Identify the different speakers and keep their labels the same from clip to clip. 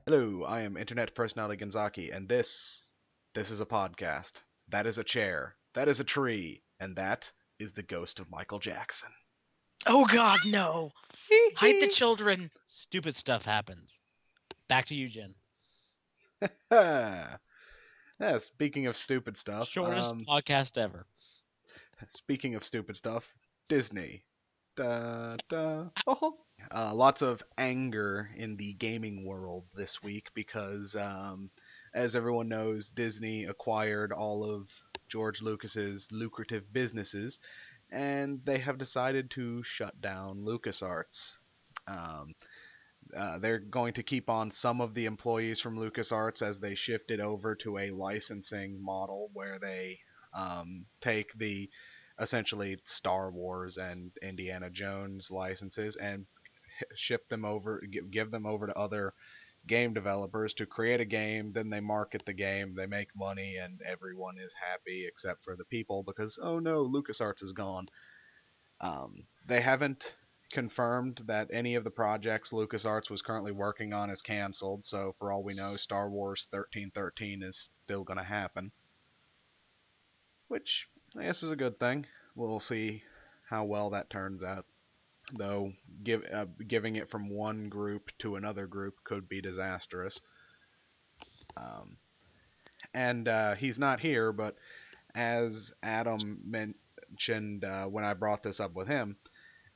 Speaker 1: Hello, I am Internet Personality Gonzaki, and this is a podcast. That is a chair. That is a tree. And that is the ghost of Michael Jackson.
Speaker 2: Oh God, no!
Speaker 1: Hee
Speaker 2: Hide the
Speaker 1: hee.
Speaker 2: children.
Speaker 3: Stupid stuff happens. Back to you, Jen.
Speaker 1: Yeah, speaking of stupid stuff,
Speaker 3: Shortest podcast ever.
Speaker 1: speaking of stupid stuff, Disney. Da, da, oh. Lots of anger in the gaming world this week because, as everyone knows, Disney acquired all of George Lucas's lucrative businesses, and they have decided to shut down LucasArts. Um, they're going to keep on some of the employees from LucasArts as they shift it over to a licensing model where they take the essentially Star Wars and Indiana Jones licenses and ship them over, give them over to other game developers to create a game. Then they market the game, they make money, and everyone is happy except for the people because oh no, LucasArts is gone. They haven't confirmed that any of the projects LucasArts was currently working on is canceled, so for all we know, Star Wars 1313 is still going to happen, which I guess is a good thing. We'll see how well that turns out. Though giving it from one group to another group could be disastrous. Um, and he's not here, but as Adam mentioned when I brought this up with him,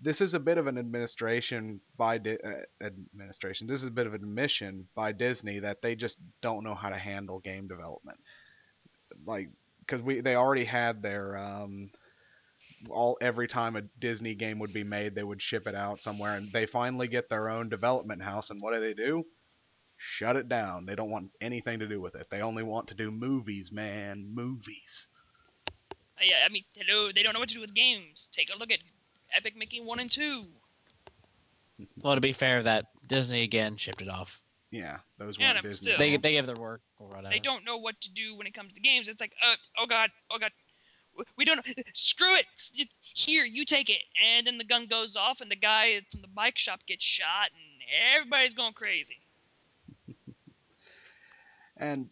Speaker 1: this is a bit of an administration by administration. This is a bit of an admission by Disney that they just don't know how to handle game development. Like, because they already had their every time a Disney game would be made, they would ship it out somewhere, and they finally get their own development house, and what do? Shut it down. They don't want anything to do with it. They only want to do movies, man, movies.
Speaker 4: Yeah, I mean, hello, they don't know what to do with games. Take a look at Epic making 1 and 2.
Speaker 3: Well, to be fair, that Disney again shipped it off.
Speaker 1: Yeah, those
Speaker 4: Yeah,
Speaker 1: weren't
Speaker 4: no,
Speaker 1: Disney.
Speaker 4: still.
Speaker 3: They give their work or whatever.
Speaker 4: They don't know what to do when it comes to games. It's like, oh god, we don't know. Screw it. Here, you take it. And then the gun goes off, and the guy from the bike shop gets shot, and everybody's going crazy.
Speaker 1: And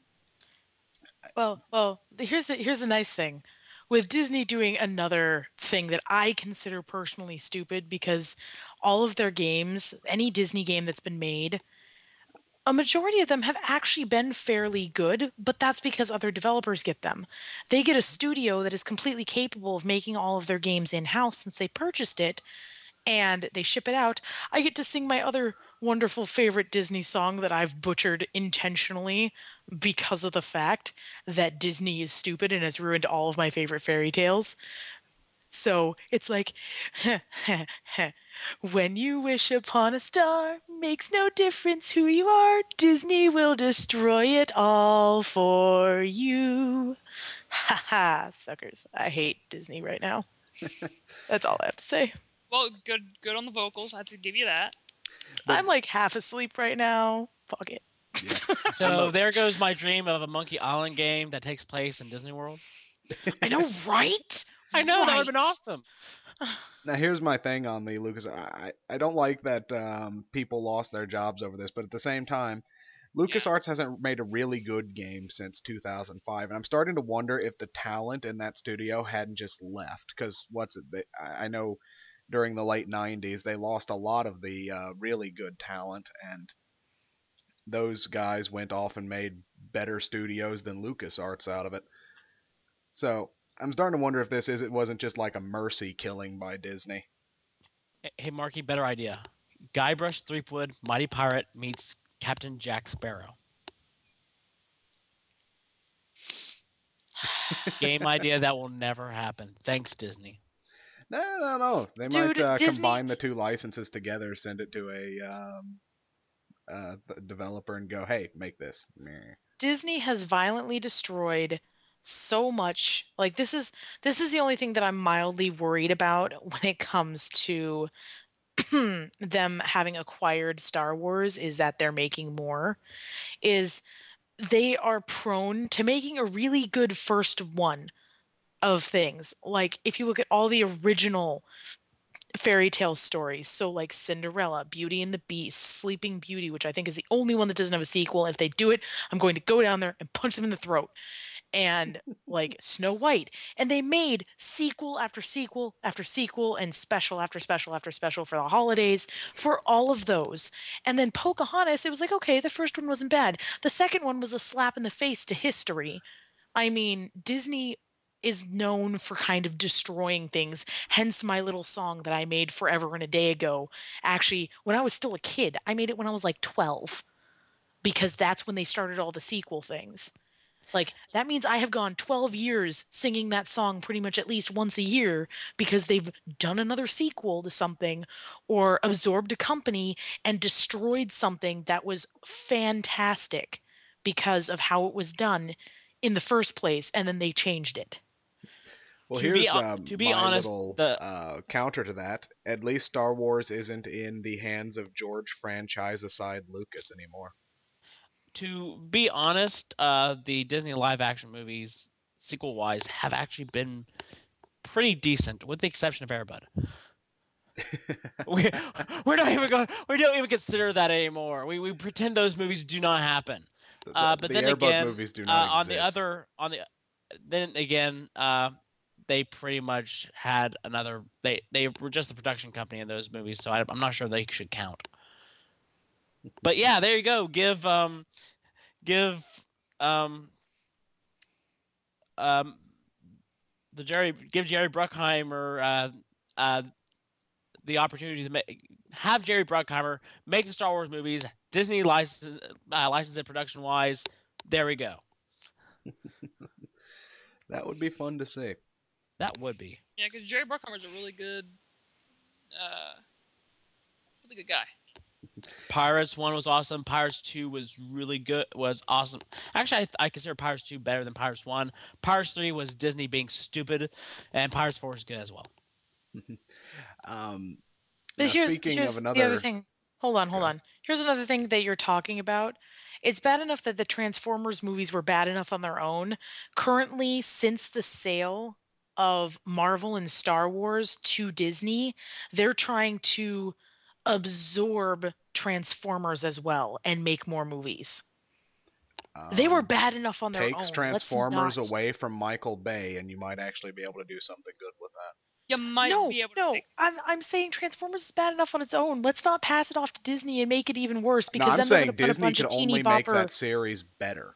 Speaker 2: Well, here's the nice thing. With Disney doing another thing that I consider personally stupid because all of their games, any Disney game that's been made, a majority of them have actually been fairly good, but that's because other developers get them. They get a studio that is completely capable of making all of their games in-house since they purchased it, and they ship it out. I get to sing my other wonderful favorite Disney song that I've butchered intentionally because of the fact that Disney is stupid and has ruined all of my favorite fairy tales. So it's like, when you wish upon a star, makes no difference who you are, Disney will destroy it all for you. Ha ha, suckers. I hate Disney right now. That's all I have to say.
Speaker 4: Well, good on the vocals. I have to give you that.
Speaker 1: But-
Speaker 2: I'm like half asleep right now. Fuck it.
Speaker 1: yeah.
Speaker 3: So there goes my dream of a Monkey Island game that takes place in Disney World.
Speaker 2: I know, right?
Speaker 3: I know, that would have been
Speaker 2: Right.
Speaker 3: awesome.
Speaker 1: Now here's my thing on the Lucas. I don't like that people lost their jobs over this, but at the same time, LucasArts hasn't made a really good game since 2005, and I'm starting to wonder if the talent in that studio hadn't just left. Because I know during the late 90s they lost a lot of the really good talent, and those guys went off and made better studios than LucasArts out of it. So I'm starting to wonder if it wasn't just like a mercy killing by Disney.
Speaker 3: Hey, Marky, better idea. Guybrush Threepwood, Mighty Pirate meets Captain Jack Sparrow. Game idea that will never happen. Thanks, Disney.
Speaker 1: No. They
Speaker 2: Dude,
Speaker 1: might
Speaker 2: Disney-
Speaker 1: combine the two licenses together, send it to a developer, and go, "Hey, make this." Meh.
Speaker 2: Disney has violently destroyed so much. Like this is the only thing that I'm mildly worried about when it comes to them having acquired Star Wars is that they're making more. Is they are prone to making a really good first one of things. Like if you look at all the original fairy tale stories. So like Cinderella, Beauty and the Beast, Sleeping Beauty, which I think is the only one that doesn't have a sequel. And if they do it, I'm going to go down there and punch them in the throat. And like Snow White. And they made sequel after sequel after sequel and special after special after special for the holidays for all of those. And then Pocahontas, it was like, okay, the first one wasn't bad. The second one was a slap in the face to history. I mean, Disney is known for kind of destroying things. Hence my little song that I made forever and a day ago. Actually, when I was still a kid, I made it when I was like 12 because that's when they started all the sequel things. Like, that means I have gone 12 years singing that song pretty much at least once a year because they've done another sequel to something or absorbed a company and destroyed something that was fantastic because of how it was done in the first place, and then they changed it.
Speaker 1: Well,
Speaker 3: To be
Speaker 1: here's
Speaker 3: to be
Speaker 1: my
Speaker 3: honest,
Speaker 1: little
Speaker 3: the
Speaker 1: counter to that. At least Star Wars isn't in the hands of George franchise aside Lucas anymore.
Speaker 3: to be honest, the Disney live action movies sequel wise have actually been pretty decent, with the exception of Airbud. we we don't even consider that anymore. We pretend those movies do not happen. But
Speaker 1: The
Speaker 3: then
Speaker 1: Air Bud
Speaker 3: again,
Speaker 1: movies do not
Speaker 3: on the
Speaker 1: exist.
Speaker 3: then again, they pretty much had another. They were just the production company in those movies, so I'm not sure they should count. But yeah, there you go. Give um um give Jerry Bruckheimer the opportunity to have Jerry Bruckheimer make the Star Wars movies. Disney license it production wise. There we go.
Speaker 1: That would be fun to see.
Speaker 3: That would be.
Speaker 4: Yeah, because Jerry Bruckheimer's a really good guy.
Speaker 3: Pirates 1 was awesome. Pirates 2 was really good. Was awesome. Actually, I consider Pirates 2 better than Pirates 1. Pirates 3 was Disney being stupid, and Pirates 4 is good as well.
Speaker 2: But
Speaker 1: Now, speaking of
Speaker 2: here's the other
Speaker 1: another,
Speaker 2: thing. Hold on. Here's another thing that you're talking about. It's bad enough that the Transformers movies were bad enough on their own. Currently, since the sale of Marvel and Star Wars to Disney, they're trying to absorb Transformers as well and make more movies. They were bad enough on their
Speaker 1: takes
Speaker 2: own. Let's
Speaker 1: Transformers
Speaker 2: not.
Speaker 1: away from Michael Bay, and you might actually be able to do something good with that.
Speaker 4: You might be able to
Speaker 2: No.
Speaker 4: fix it.
Speaker 2: I'm saying Transformers is bad enough on its own. Let's not pass it off to Disney and make it even worse
Speaker 1: No,
Speaker 2: because
Speaker 1: I'm
Speaker 2: then they're going
Speaker 1: saying
Speaker 2: to put a
Speaker 1: Disney
Speaker 2: bunch
Speaker 1: could
Speaker 2: of teeny
Speaker 1: only make
Speaker 2: bopper.
Speaker 1: that series better.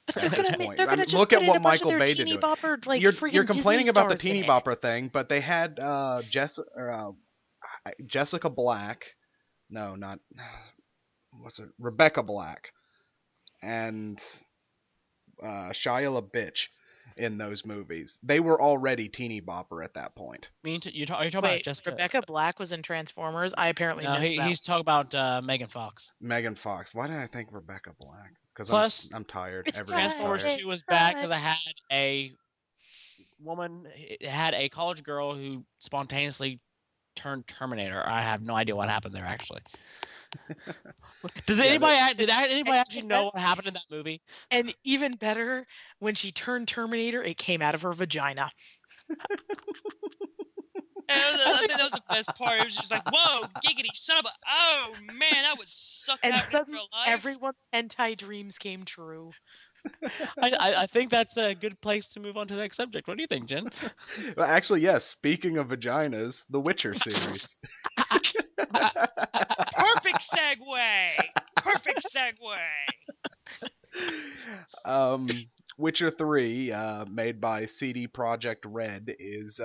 Speaker 2: But they're
Speaker 1: At this
Speaker 2: gonna
Speaker 1: point.
Speaker 2: they're
Speaker 1: I
Speaker 2: gonna
Speaker 1: mean,
Speaker 2: just
Speaker 1: look
Speaker 2: put
Speaker 1: at
Speaker 2: in
Speaker 1: what
Speaker 2: a bunch
Speaker 1: Michael
Speaker 2: of their
Speaker 1: Bay did
Speaker 2: teeny
Speaker 1: to it.
Speaker 2: bopper like
Speaker 1: You're
Speaker 2: freaking
Speaker 1: complaining
Speaker 2: Disney
Speaker 1: about the
Speaker 2: stars in
Speaker 1: teeny
Speaker 2: it.
Speaker 1: bopper thing, but they had Jessica Black. No, not what's it? Rebecca Black and Shia LaBeouf in those movies. They were already teeny bopper at that point.
Speaker 3: Are you talking about
Speaker 2: Wait,
Speaker 3: Jessica?
Speaker 2: Rebecca Black was in Transformers. I apparently
Speaker 3: No,
Speaker 2: missed that.
Speaker 3: he's talking about Megan Fox.
Speaker 1: Megan Fox. Why did I think Rebecca Black? Because
Speaker 3: Plus,
Speaker 1: I'm tired.
Speaker 2: It's
Speaker 1: Everyone's
Speaker 3: Transformers
Speaker 1: tired.
Speaker 3: 2 was bad because I had a woman, it had a college girl who spontaneously turned Terminator. I have no idea what happened there actually. Did anybody actually know what happened in that movie?
Speaker 2: And even better, when she turned Terminator, it came out of her vagina.
Speaker 4: I think that was the best part. It was just like, whoa, giggity, son of a... Oh, man, that would suck
Speaker 2: And
Speaker 4: out in
Speaker 2: suddenly
Speaker 4: real life.
Speaker 2: everyone's hentai dreams came true.
Speaker 3: I think that's a good place to move on to the next subject. What do you think, Jen?
Speaker 1: Well, actually, yes. Speaking of vaginas, the Witcher series.
Speaker 4: Perfect segue. Perfect segue.
Speaker 1: Witcher 3, made by CD Projekt Red, is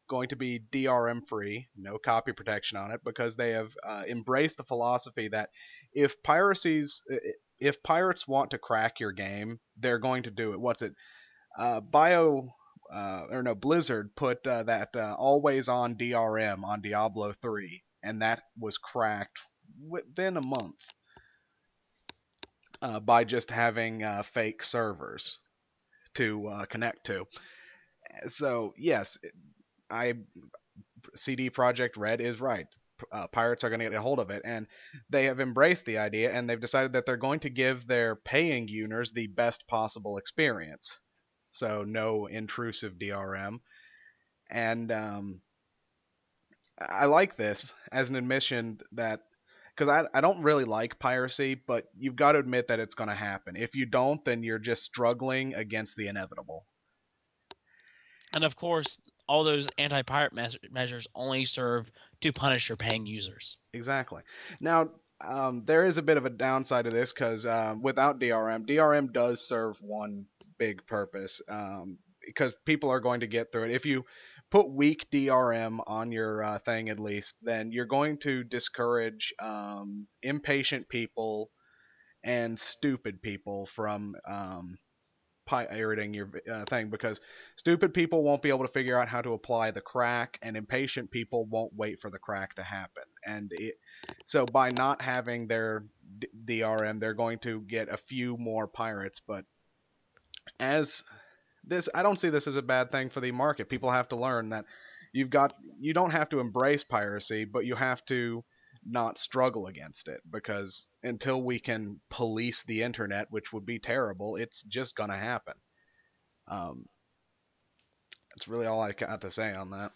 Speaker 1: going to be DRM free, no copy protection on it, because they have embraced the philosophy that if pirates want to crack your game, they're going to do it. What's it? Blizzard put that always on DRM on Diablo 3, and that was cracked within a month by just having fake servers to connect to. So yes, CD Projekt Red is right. Pirates are going to get a hold of it, and they have embraced the idea, and they've decided that they're going to give their paying users the best possible experience. So no intrusive DRM, and I like this as an admission that because I don't really like piracy, but you've got to admit that it's going to happen. If you don't, then you're just struggling against the inevitable.
Speaker 3: And of course, all those anti-pirate measures only serve to punish your paying users.
Speaker 1: Exactly. Now, there is a bit of a downside to this because without DRM does serve one big purpose because people are going to get through it. If you put weak DRM on your thing, at least, then you're going to discourage impatient people and stupid people from pirating your thing because stupid people won't be able to figure out how to apply the crack and impatient people won't wait for the crack to happen so by not having their DRM they're going to get a few more pirates, but as this I don't see this as a bad thing for the market. People have to learn that you don't have to embrace piracy, but you have to not struggle against it because until we can police the internet, which would be terrible, it's just gonna happen. Um, that's really all I got to say on that.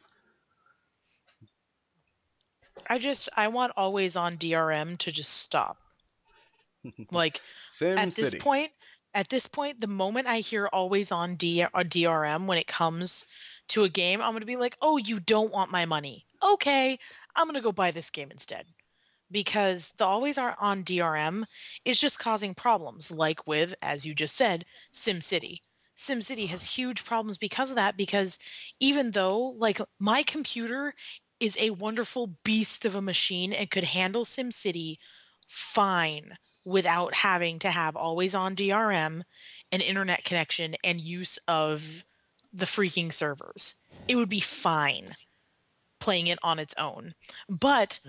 Speaker 2: I want always on DRM to just stop. Like
Speaker 1: Sim
Speaker 2: at this
Speaker 1: City.
Speaker 2: point, the moment I hear always on DRM when it comes to a game, I'm going to be like, "Oh, you don't want my money. Okay, I'm going to go buy this game instead." Because the always are on DRM is just causing problems like with, as you just said, SimCity. SimCity has huge problems because of that because even though like my computer is a wonderful beast of a machine and could handle SimCity fine without having to have always on DRM, an internet connection, and use of the freaking servers. It would be fine playing it on its own. But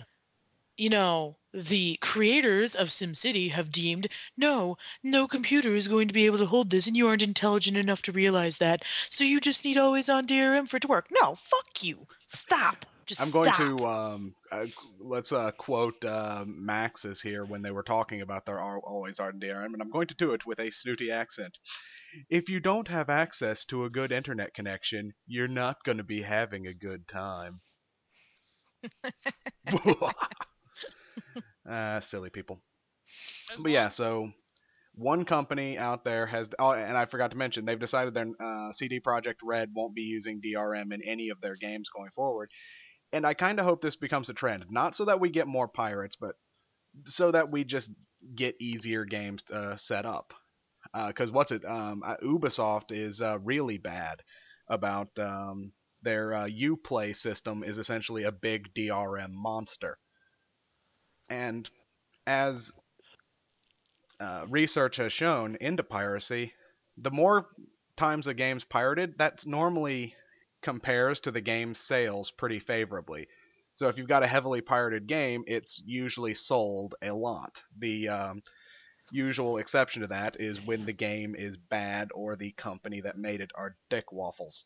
Speaker 2: the creators of SimCity have deemed, no computer is going to be able to hold this, and you aren't intelligent enough to realize that. So you just need always on DRM for it to work. No, fuck you. Stop. Just
Speaker 1: I'm going
Speaker 2: stop.
Speaker 1: to let's quote Max's here when they were talking about their always art DRM, and I'm going to do it with a snooty accent. If you don't have access to a good internet connection, you're not going to be having a good time. Silly people.
Speaker 4: As
Speaker 1: But yeah,
Speaker 4: long
Speaker 1: so one company out there has, oh, and I forgot to mention, they've decided their CD Projekt Red won't be using DRM in any of their games going forward. And I kind of hope this becomes a trend, not so that we get more pirates, but so that we just get easier games set up. Because Ubisoft is really bad about their Uplay system is essentially a big DRM monster. And as research has shown into piracy, the more times a game's pirated, that normally compares to the game's sales pretty favorably. So if you've got a heavily pirated game, it's usually sold a lot. The usual exception to that is when the game is bad or the company that made it are dick waffles,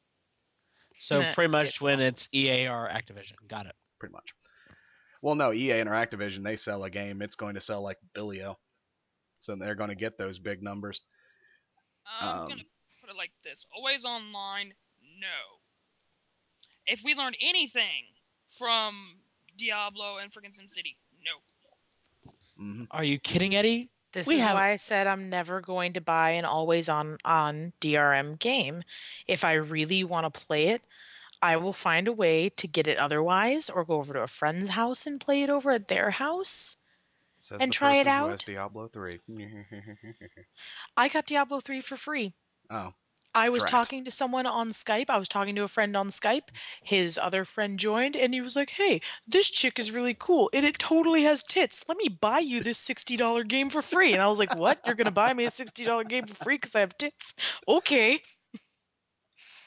Speaker 3: So pretty
Speaker 2: Dick
Speaker 3: much when it's
Speaker 2: waffles.
Speaker 3: EA or Activision. Got it.
Speaker 1: pretty much. Well, no, EA and Activision, they sell a game, it's going to sell like Billio. So they're going to get those big numbers.
Speaker 4: I'm gonna put it like this: always online, no. If we learned anything from Diablo and freaking SimCity, no.
Speaker 1: Mm-hmm.
Speaker 3: Are you kidding, Eddie?
Speaker 2: This
Speaker 3: We
Speaker 2: is
Speaker 3: have
Speaker 2: why I said I'm never going to buy an always on DRM game. If I really want to play it, I will find a way to get it otherwise or go over to a friend's house and play it over at their house
Speaker 1: Says
Speaker 2: and
Speaker 1: the
Speaker 2: try it
Speaker 1: person who has
Speaker 2: out.
Speaker 1: Diablo 3.
Speaker 2: I got Diablo 3 for free.
Speaker 1: Oh,
Speaker 2: I was
Speaker 1: drat.
Speaker 2: talking to someone on Skype. I was talking to a friend on Skype. His other friend joined and he was like, "Hey, this chick is really cool and it totally has tits. Let me buy you this $60 game for free." And I was like, "What? You're going to buy me a $60 game for free because I have tits?" Okay.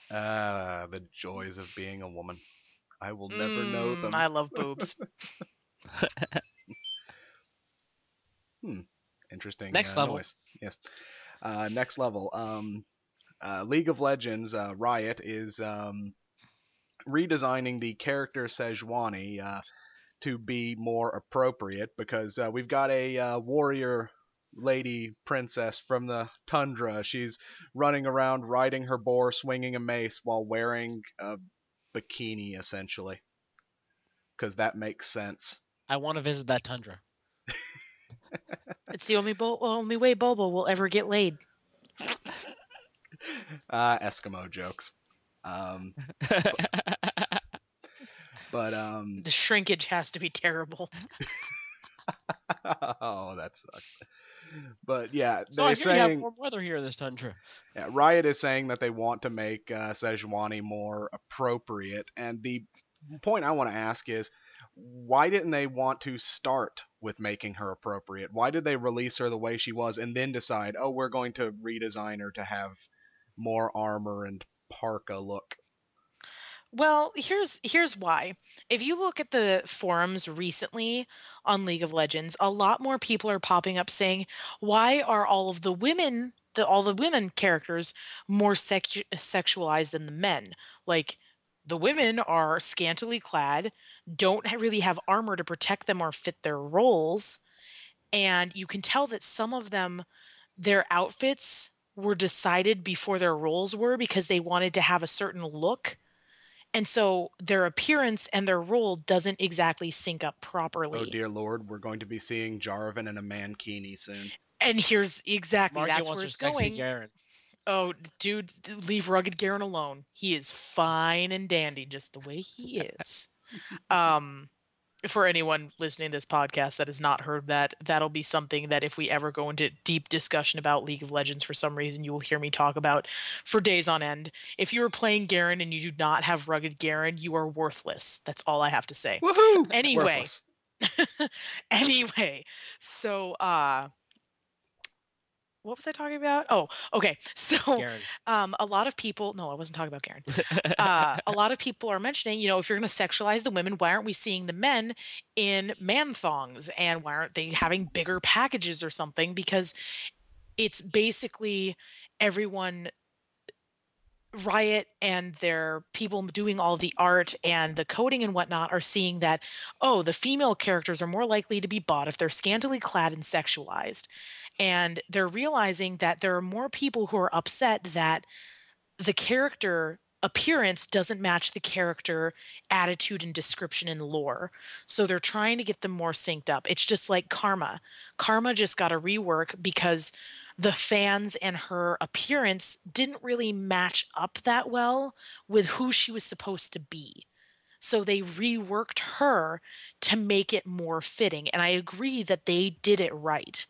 Speaker 1: The joys of being a woman. I will never know them.
Speaker 2: I love boobs.
Speaker 1: Interesting
Speaker 3: Next level.
Speaker 1: noise. Yes. Next level. League of Legends Riot is redesigning the character Sejuani to be more appropriate because we've got a warrior lady princess from the tundra. She's running around riding her boar, swinging a mace while wearing a bikini, essentially. because that makes sense.
Speaker 3: I want to visit that tundra.
Speaker 2: It's the only way Bobo will ever get laid.
Speaker 1: Eskimo jokes. Um, but
Speaker 2: The shrinkage has to be terrible.
Speaker 1: oh, that sucks. But yeah,
Speaker 3: So I
Speaker 1: they're
Speaker 3: hear you have
Speaker 1: saying
Speaker 3: warm weather here in this tundra.
Speaker 1: yeah, Riot is saying that they want to make Sejuani more appropriate, and the point I want to ask is, why didn't they want to start with making her appropriate? Why did they release her the way she was and then decide, oh, we're going to redesign her to have more armor and parka look?
Speaker 2: Well, here's why. If you look at the forums recently on League of Legends, a lot more people are popping up saying, "Why are all the women characters more sexualized than the men? Like the women are scantily clad, don't really have armor to protect them or fit their roles, and you can tell that some of them their outfits were decided before their roles were because they wanted to have a certain look, and so their appearance and their role doesn't exactly sync up
Speaker 1: Oh
Speaker 2: properly."
Speaker 1: dear lord, we're going to be seeing Jarvan in a mankini soon.
Speaker 2: And here's exactly
Speaker 3: Marky
Speaker 2: that's
Speaker 3: wants
Speaker 2: where
Speaker 3: her
Speaker 2: it's
Speaker 3: sexy
Speaker 2: going.
Speaker 3: Garen.
Speaker 2: Oh, dude, leave rugged Garen alone. He is fine and dandy just the way he is. Um for anyone listening to this podcast that has not heard that, that'll be something that if we ever go into deep discussion about League of Legends for some reason, you will hear me talk about for days on end. If you are playing Garen and you do not have rugged Garen, you are worthless. That's all I have to say.
Speaker 1: Woohoo!
Speaker 2: Anyway,
Speaker 1: Worthless.
Speaker 2: anyway, so what was I talking about? Oh, okay. So
Speaker 3: Garen.
Speaker 2: a lot of people, no, I wasn't talking about Garen. A lot of people are mentioning, if you're going to sexualize the women, why aren't we seeing the men in man thongs, and why aren't they having bigger packages or something? Because it's basically everyone, Riot and their people doing all the art and the coding and whatnot, are seeing that, oh, the female characters are more likely to be bought if they're scantily clad and sexualized. And they're realizing that there are more people who are upset that the character appearance doesn't match the character attitude and description and lore. So they're trying to get them more synced up. It's just like Karma. Karma just got a rework because the fans and her appearance didn't really match up that well with who she was supposed to be. So they reworked her to make it more fitting. And I agree that they did it right.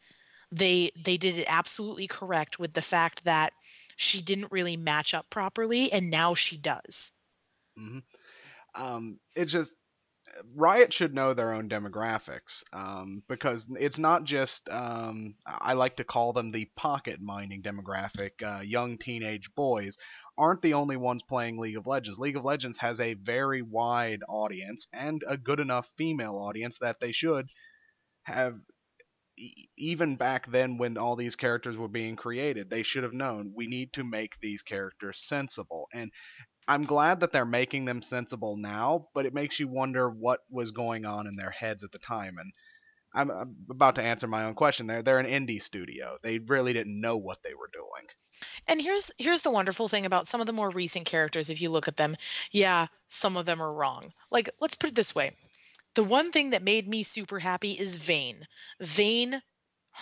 Speaker 2: They did it absolutely correct with the fact that she didn't really match up properly, and now she does.
Speaker 1: hmm it just Riot should know their own demographics, because it's not just I like to call them the pocket mining demographic. Young teenage boys aren't the only ones playing League of Legends. League of Legends has a very wide audience and a good enough female audience that they should have. Even back then, when all these characters were being created, they should have known we need to make these characters sensible. And I'm glad that they're making them sensible now, but it makes you wonder what was going on in their heads at the time. And I'm about to answer my own question. They're an indie studio. They really didn't know what they were doing.
Speaker 2: And here's the wonderful thing about some of the more recent characters. If you look at them, yeah, some of them are wrong. Like, let's put it this way. The one thing that made me super happy is Vayne. Vayne,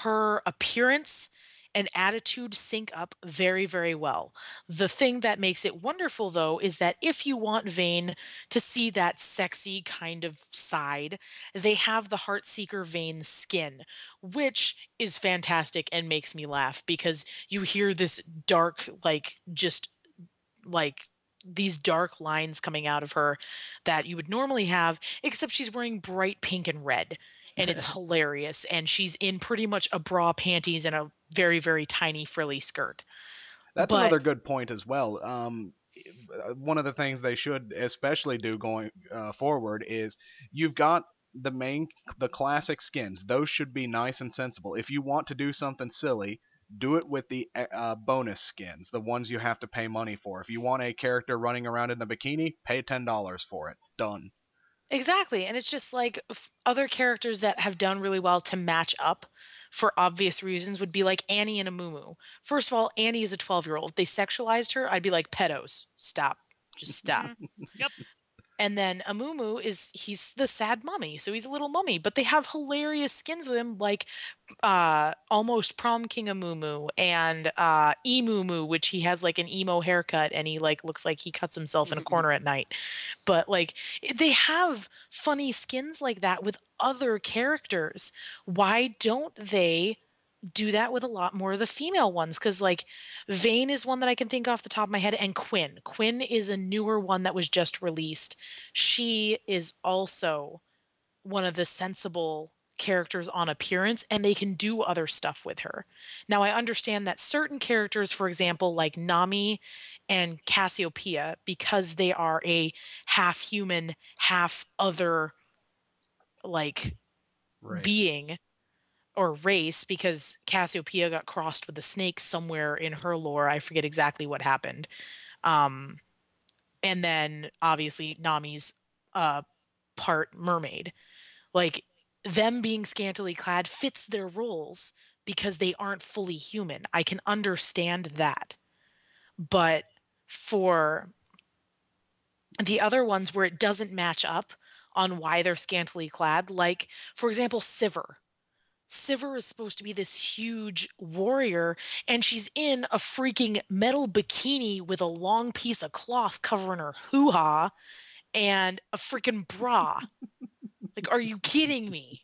Speaker 2: her appearance and attitude sync up very, very well. The thing that makes it wonderful, though, is that if you want Vayne to see that sexy kind of side, they have the Heartseeker Vayne skin, which is fantastic and makes me laugh because you hear this dark, like these dark lines coming out of her that you would normally have, except she's wearing bright pink and red. And it's hilarious. And she's in pretty much a bra, panties, and a very, very tiny frilly skirt.
Speaker 1: That's
Speaker 2: But
Speaker 1: another good point as well. One of the things they should especially do going forward is you've got the classic skins. Those should be nice and sensible. If you want to do something silly, do it with the bonus skins, the ones you have to pay money for. If you want a character running around in the bikini, pay $10 for it. Done.
Speaker 2: exactly. And it's just like other characters that have done really well to match up for obvious reasons would be like Annie and Amumu. First of all, Annie is a 12-year-old. If they sexualized her, I'd be like, pedos, stop. Just stop.
Speaker 4: Yep.
Speaker 2: And then Amumu he's the sad mummy, so he's a little mummy, but they have hilarious skins with him, like almost prom king Amumu and Emumu, which he has like an emo haircut and he like looks like he cuts himself in a corner at night. But like they have funny skins like that with other characters. Why don't they do that with a lot more of the female ones? Because like Vane is one that I can think off the top of my head, and Quinn. Quinn is a newer one that was just released. She is also one of the sensible characters on appearance, and they can do other stuff with her. Now, I understand that certain characters, for example, like Nami and Cassiopeia, because they are a half human, half other like
Speaker 1: Race.
Speaker 2: being or race, because Cassiopeia got crossed with the snake somewhere in her lore. I forget exactly what happened. Um, and then obviously Nami's part mermaid. Like them being scantily clad fits their roles because they aren't fully human. I can understand that. But for the other ones where it doesn't match up on why they're scantily clad, like for example, Sivir. Sivir is supposed to be this huge warrior, and she's in a freaking metal bikini with a long piece of cloth covering her hoo ha and a freaking bra. Like, are you kidding me?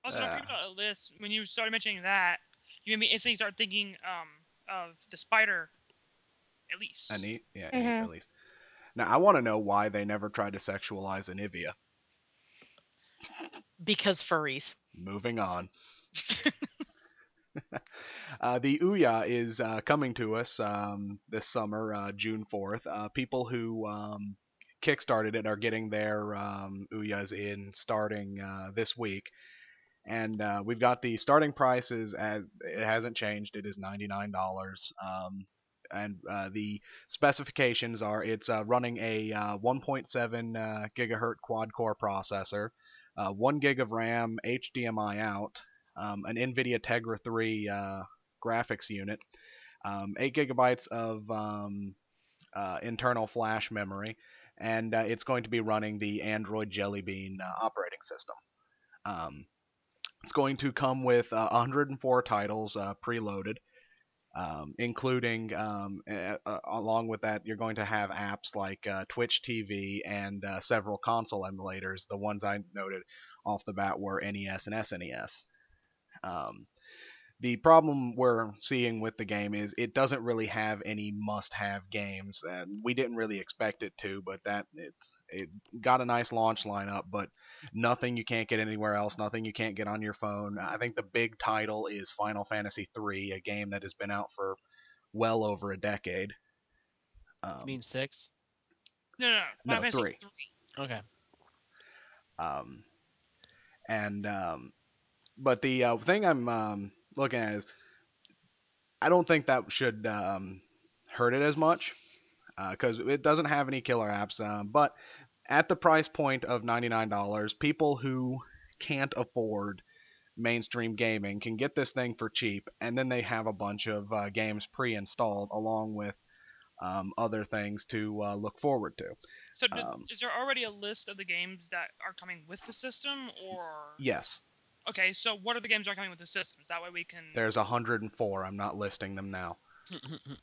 Speaker 4: Also, don't forget about a list. When you started mentioning that, you made me instantly start thinking of the spider, Elise.
Speaker 1: Anit, yeah,
Speaker 2: Mhm.
Speaker 1: at least. Now I want to know why they never tried to sexualize Anivia.
Speaker 2: Because furries.
Speaker 1: Moving on. The Ouya is coming to us this summer, June 4th. People who kickstarted it are getting their Ouyas in starting this week. And we've got the starting prices as it hasn't changed. It is $99. And the specifications are it's running a 1.7 gigahertz quad core processor, 1 gig of RAM, HDMI out, an NVIDIA Tegra 3 graphics unit, 8 gigabytes of internal flash memory, and it's going to be running the Android Jelly Bean operating system. Um, it's going to come with 104 titles preloaded, including, along with that, you're going to have apps like Twitch TV and several console emulators. The ones I noted off the bat were NES and SNES. Um, the problem we're seeing with the game is it doesn't really have any must-have games. We didn't really expect it to, but it got a nice launch lineup, but nothing you can't get anywhere else, nothing you can't get on your phone. I think the big title is Final Fantasy III, a game that has been out for well over a decade.
Speaker 3: You mean 6?
Speaker 4: No, Final
Speaker 1: No,
Speaker 4: Fantasy
Speaker 1: 3.
Speaker 4: 3.
Speaker 3: Okay.
Speaker 1: Um, and but the thing I'm looking at is I don't think that should hurt it as much because it doesn't have any killer apps. But at the price point of $99, people who can't afford mainstream gaming can get this thing for cheap, and then they have a bunch of games pre-installed along with other things to look forward to.
Speaker 4: So,
Speaker 1: Um,
Speaker 4: is there already a list of the games that are coming with the system, or?
Speaker 1: yes,
Speaker 4: Okay, so what are the games that are coming with the systems? That way we can.
Speaker 1: there's 104. I'm not listing them now.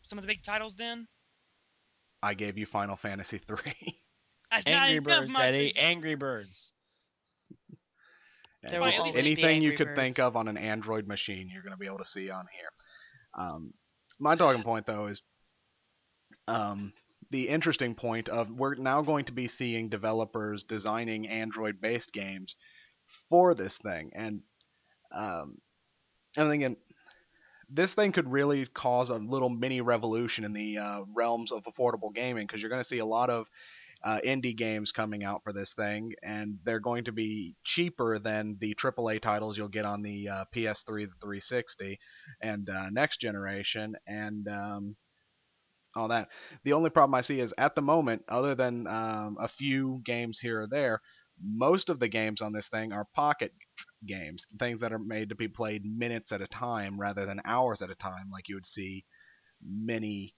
Speaker 4: Some of the big titles, then.
Speaker 1: I gave you Final Fantasy 3.
Speaker 4: That's
Speaker 3: Angry
Speaker 4: not enough,
Speaker 3: Birds,
Speaker 4: my
Speaker 3: Eddie.
Speaker 4: big-
Speaker 3: Angry Birds.
Speaker 2: There
Speaker 4: Fine,
Speaker 2: will
Speaker 4: at least
Speaker 2: always be
Speaker 1: Anything you
Speaker 2: Angry
Speaker 1: could think
Speaker 2: Birds.
Speaker 1: of on an Android machine, you're going to be able to see on here. My talking point, though, is the interesting point of we're now going to be seeing developers designing Android-based games for this thing, and I'm thinking this thing could really cause a little mini revolution in the realms of affordable gaming because you're going to see a lot of indie games coming out for this thing, and they're going to be cheaper than the AAA titles you'll get on the PS3, the 360, and next generation, and all that. The only problem I see is at the moment, other than a few games here or there, most of the games on this thing are pocket games, things that are made to be played minutes at a time rather than hours at a time, like you would see many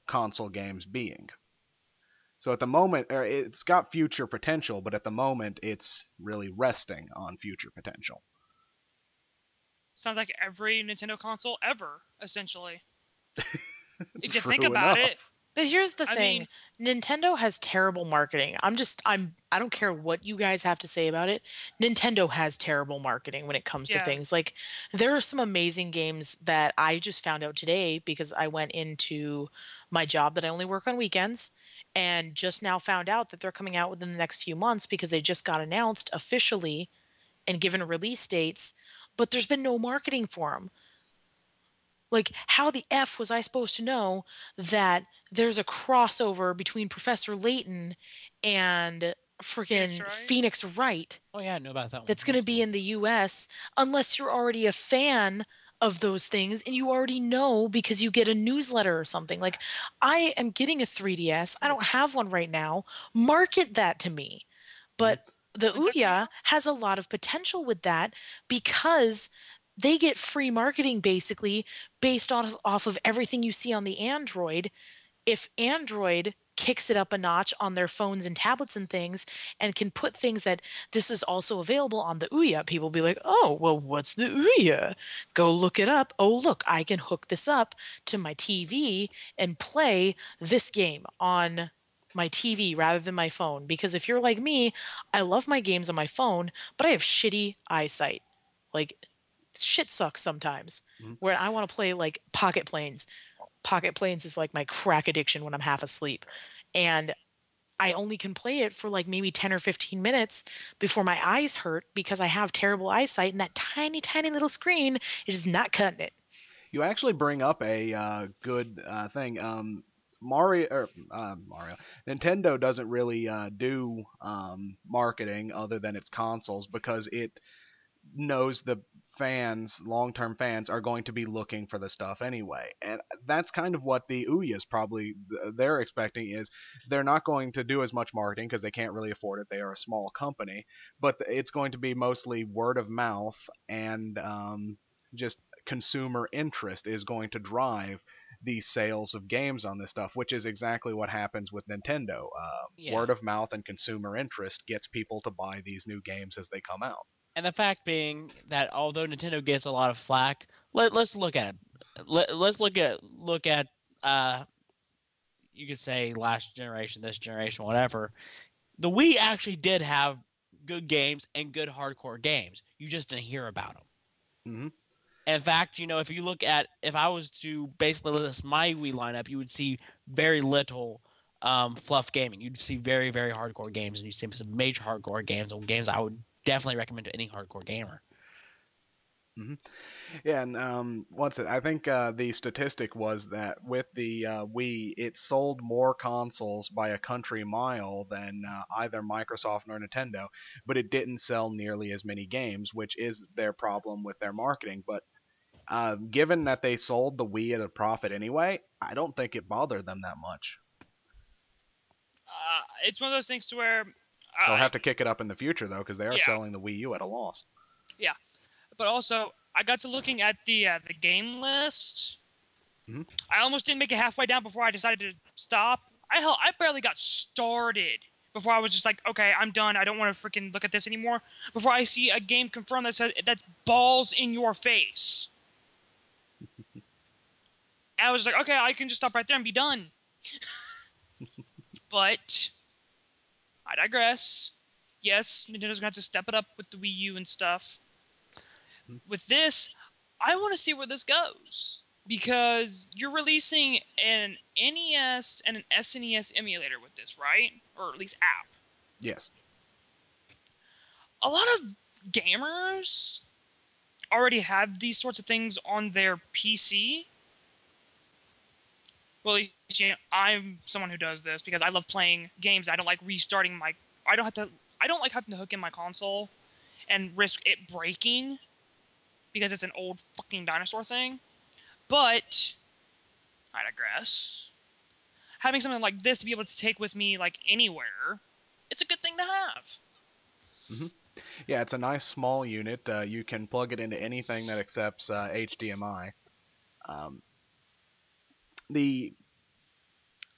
Speaker 1: console games being. So at the moment, it's got future potential, but at the moment, it's really resting on future potential.
Speaker 4: Sounds like every Nintendo console ever, essentially. If you
Speaker 1: True
Speaker 4: think about
Speaker 1: enough.
Speaker 4: it,
Speaker 2: But here's the
Speaker 4: I
Speaker 2: thing.
Speaker 4: mean,
Speaker 2: Nintendo has terrible marketing. I don't care what you guys have to say about it. Nintendo has terrible marketing when it comes to
Speaker 4: yeah,
Speaker 2: things. Like there are some amazing games that I just found out today because I went into my job that I only work on weekends and just now found out that they're coming out within the next few months because they just got announced officially and given release dates, but there's been no marketing for them. Like, how the F was I supposed to know that there's a crossover between Professor Layton and
Speaker 4: Phoenix
Speaker 2: freaking
Speaker 4: Wright.
Speaker 2: Phoenix Wright
Speaker 3: Oh yeah, I know about that one.
Speaker 2: that's going to be in the US unless you're already a fan of those things and you already know because you get a newsletter or something. Like, I am getting a 3DS. I don't have one right now. Market that to me.
Speaker 1: Mhm.
Speaker 2: But the
Speaker 4: When's that coming
Speaker 2: Ouya
Speaker 4: out?
Speaker 2: has a lot of potential with that because they get free marketing basically based off of everything you see on the Android. If Android kicks it up a notch on their phones and tablets and things and can put things that this is also available on the Ouya, people will be like, oh, well, what's the Ouya? Go look it up. Oh, look, I can hook this up to my TV and play this game on my TV rather than my phone. Because if you're like me, I love my games on my phone, but I have shitty eyesight. Like, shit sucks sometimes.
Speaker 1: Mhm.
Speaker 2: Where I want to play like Pocket Planes. Pocket Planes is like my crack addiction when I'm half asleep. And I only can play it for like maybe 10 or 15 minutes before my eyes hurt because I have terrible eyesight and that tiny, tiny little screen is just not cutting it.
Speaker 1: You actually bring up a good thing. Mario, Nintendo doesn't really do marketing other than its consoles because it knows the fans, long-term fans, are going to be looking for the stuff anyway, and that's kind of what the Ouya's probably they're expecting is they're not going to do as much marketing because they can't really afford it. They are a small company, but it's going to be mostly word of mouth and just consumer interest is going to drive the sales of games on this stuff, which is exactly what happens with Nintendo.
Speaker 3: Yeah.
Speaker 1: Word of mouth and consumer interest gets people to buy these new games as they come out.
Speaker 3: And the fact being that although Nintendo gets a lot of flack, let's look at it. Let's look at uh you could say last generation, this generation, whatever. The Wii actually did have good games and good hardcore games. You just didn't hear about them.
Speaker 1: Hmm.
Speaker 3: In fact, if I was to basically list my Wii lineup, you would see very little fluff gaming. You'd see very, very hardcore games, and you'd see some major hardcore games, and games I would definitely recommend to any hardcore gamer.
Speaker 1: Hmm. Yeah, and I think the statistic was that with the Wii, it sold more consoles by a country mile than either Microsoft nor Nintendo, but it didn't sell nearly as many games, which is their problem with their marketing. But given that they sold the Wii at a profit anyway, I don't think it bothered them that much.
Speaker 4: it's one of those things to where,
Speaker 1: They'll have to kick it up in the future though, because they are
Speaker 4: yeah,
Speaker 1: selling the Wii U at a loss.
Speaker 4: yeah. But also, I got to looking at the game list.
Speaker 1: Hmm.
Speaker 4: I almost didn't make it halfway down before I decided to stop. I barely got started before I was just like, okay, I'm done. I don't want to freaking look at this anymore. Before I see a game confirmed that says that's balls in your face. And I was like, okay, I can just stop right there and be done. But I digress. Yes, Nintendo's gonna have to step it up with the Wii U and stuff. With this, I want to see where this goes because you're releasing an NES and an SNES emulator with this, right? Or at least app.
Speaker 1: Yes.
Speaker 4: A lot of gamers already have these sorts of things on their PC. Well, I'm someone who does this because I love playing games. I don't like restarting my. I don't like having to hook in my console and risk it breaking because it's an old fucking dinosaur thing. But I digress. Having something like this to be able to take with me like anywhere, it's a good thing to have.
Speaker 1: Hmm. Yeah, it's a nice small unit. You can plug it into anything that accepts HDMI. Um, the